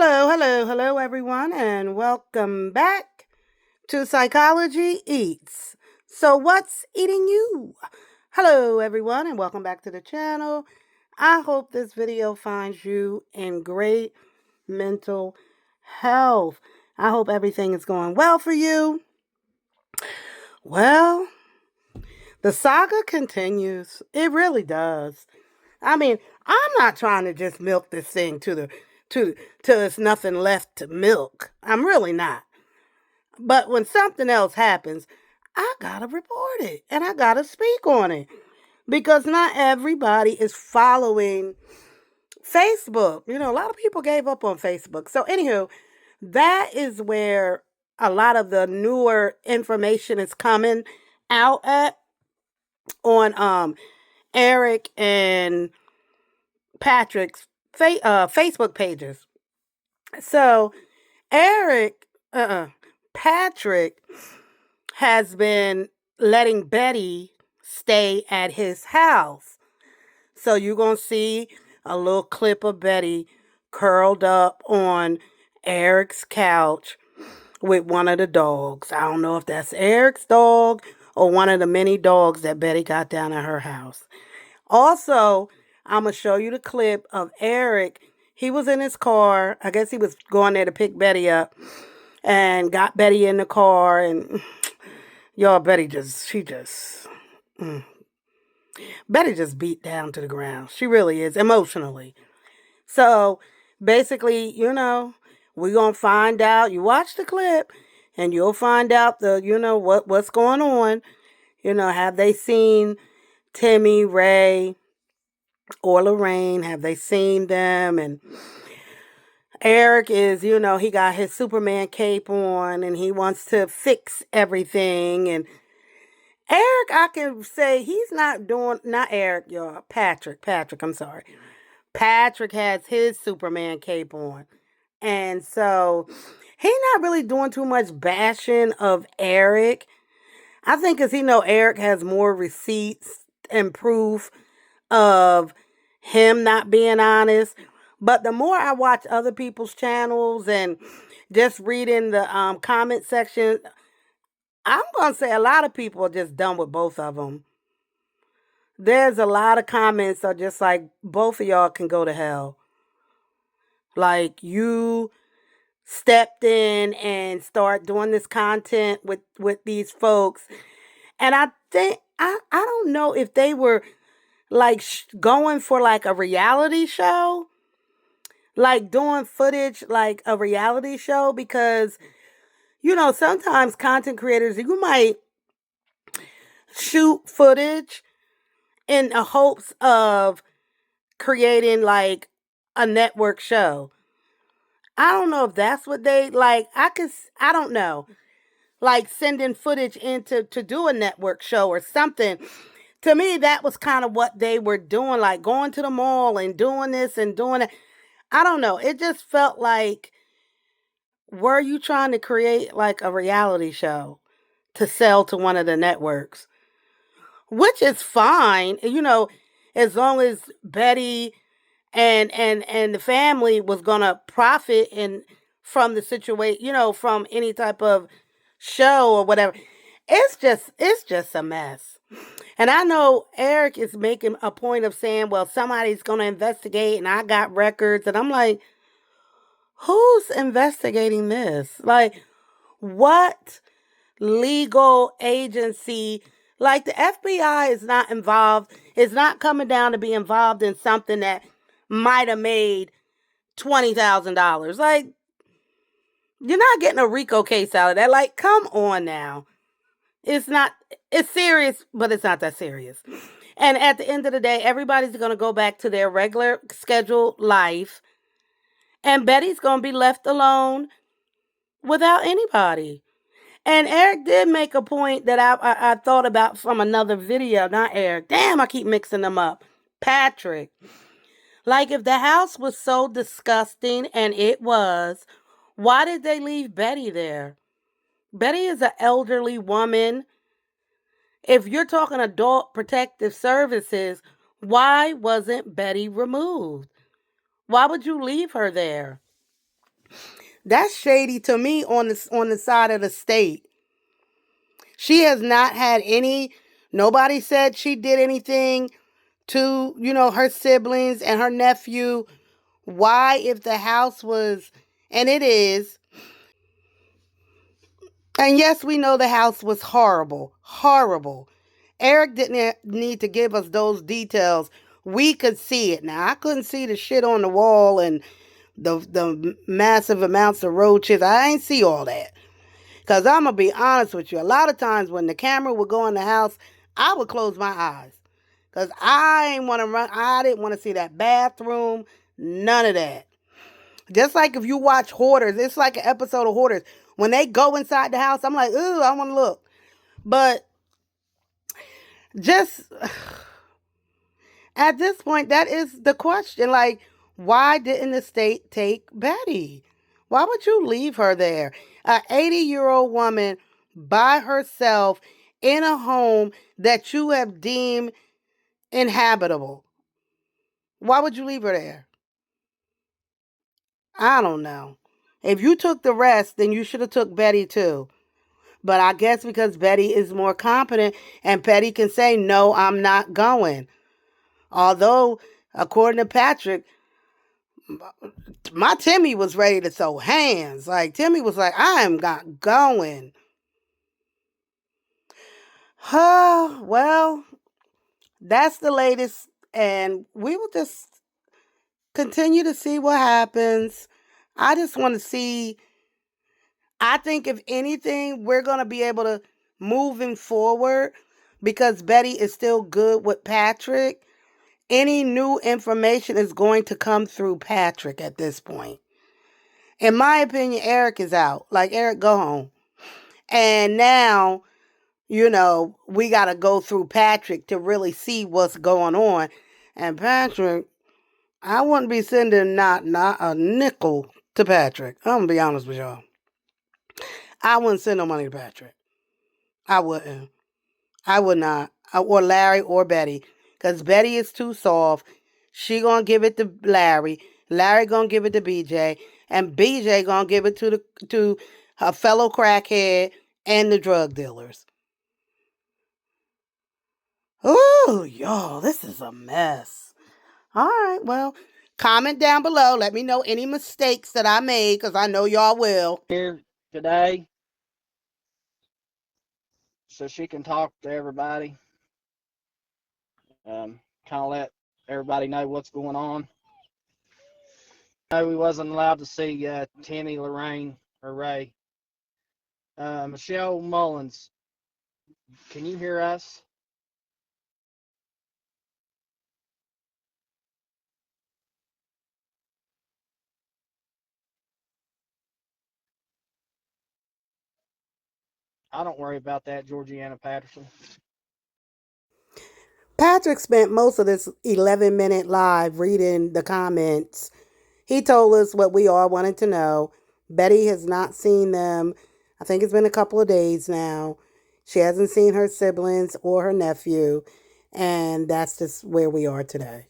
Hello, everyone, and welcome back to Psychology Eats. So, what's eating you? Hello, everyone, and welcome back to the channel. I hope this video finds you in great mental health. I hope everything is going well for you. Well, the saga continues. It really does. I mean, I'm not trying to just milk this thing to till there's nothing left to milk. I'm really not. But when something else happens, I gotta report it and I gotta speak on it because not everybody is following Facebook. You know, a lot of people gave up on Facebook. So, anywho, that is where a lot of the newer information is coming out at on Eric and Patrick's Facebook pages. So Eric, Patrick has been letting Betty stay at his house. So you're going to see a little clip of Betty curled up on Eric's couch with one of the dogs. I don't know if that's Eric's dog or one of the many dogs that Betty got down at her house. Also, I'm going to show you the clip of Eric. He was in his car. I guess he was going there to pick Betty up and got Betty in the car. And y'all, Betty just beat down to the ground. She really is emotionally. So basically, we're going to find out. You watch the clip and you'll find out what's going on. Have they seen Timmy, Ray, or Lorraine? Have they seen them? And Eric is, he got his Superman cape on and he wants to fix everything. And Eric, I can say he's not Eric, y'all. Patrick, I'm sorry. Patrick has his Superman cape on. And so he's not really doing too much bashing of Eric. I think because Eric has more receipts and proof of him not being honest. But the more I watch other people's channels and just reading the comment section, I'm going to say a lot of people are just done with both of them. There's a lot of comments are just like, both of y'all can go to hell. Like, you stepped in and start doing this content with these folks. And I think, I don't know if they were like going for like a reality show, like doing footage like a reality show, because sometimes content creators, you might shoot footage in the hopes of creating like a network show. I don't know if that's what they like. I don't know, like sending footage to do a network show or something. To me, that was kind of what they were doing, like going to the mall and doing this and doing that. I don't know. It just felt like, were you trying to create like a reality show to sell to one of the networks? Which is fine, as long as Betty and the family was gonna profit from the situation, from any type of show or whatever. It's just a mess. And I know Eric is making a point of saying, well, somebody's going to investigate and I got records. And I'm like, who's investigating this? Like, what legal agency? Like, the FBI is not involved, is not coming down to be involved in something that might have made $20,000. Like, you're not getting a RICO case out of that. Like, come on now. It's serious, but it's not that serious. And at the end of the day, everybody's going to go back to their regular scheduled life. And Betty's going to be left alone without anybody. And Eric did make a point that I thought about from another video. Not Eric. Damn, I keep mixing them up. Patrick. Like, if the house was so disgusting, and it was, why did they leave Betty there? Betty is an elderly woman. If you're talking adult protective services, why wasn't Betty removed? Why would you leave her there? That's shady to me on the side of the state. She has not had any. Nobody said she did anything to her siblings and her nephew. Why, if the house was, and it is, and yes, we know the house was horrible, horrible. Eric didn't need to give us those details. We could see it. Now I couldn't see the shit on the wall and the massive amounts of roaches. I ain't see all that. Cause I'm gonna be honest with you. A lot of times when the camera would go in the house, I would close my eyes. Cause I ain't wanna run. I didn't want to see that bathroom. None of that. Just like if you watch Hoarders, it's like an episode of Hoarders. When they go inside the house, I'm like, ooh, I want to look. But just at this point, that is the question. Like, why didn't the state take Betty? Why would you leave her there? An 80-year-old woman by herself in a home that you have deemed inhabitable. Why would you leave her there? I don't know. If you took the rest, then you should have took Betty too. But I guess because Betty is more competent and Betty can say, no, I'm not going. Although, according to Patrick, my Timmy was ready to throw hands. Like, Timmy was like, I am not going. Well, that's the latest. And we will just continue to see what happens. I just want to see. I think, if anything, we're going to be able to moving forward because Betty is still good with Patrick. Any new information is going to come through Patrick at this point. In my opinion, Eric is out. Like, Eric, go home. And now, we got to go through Patrick to really see what's going on. And Patrick, I wouldn't be sending not a nickel to Patrick. I'm going to be honest with y'all. I wouldn't send no money to Patrick. I wouldn't. I would not. Or Larry or Betty. Because Betty is too soft. She gonna give it to Larry. Larry gonna give it to BJ. And BJ gonna give it to her fellow crackhead and the drug dealers. Ooh, y'all, this is a mess. All right, well, comment down below. Let me know any mistakes that I made, because I know y'all will. Here today so she can talk to everybody, kind of let everybody know what's going on. No, we wasn't allowed to see Tammy, Lorraine, or Ray. Michelle Mullins, can you hear us? I don't worry about that, Georgiana Patterson. Patrick spent most of this 11-minute live reading the comments. He told us what we all wanted to know. Betty has not seen them. I think it's been a couple of days now. She hasn't seen her siblings or her nephew. And that's just where we are today.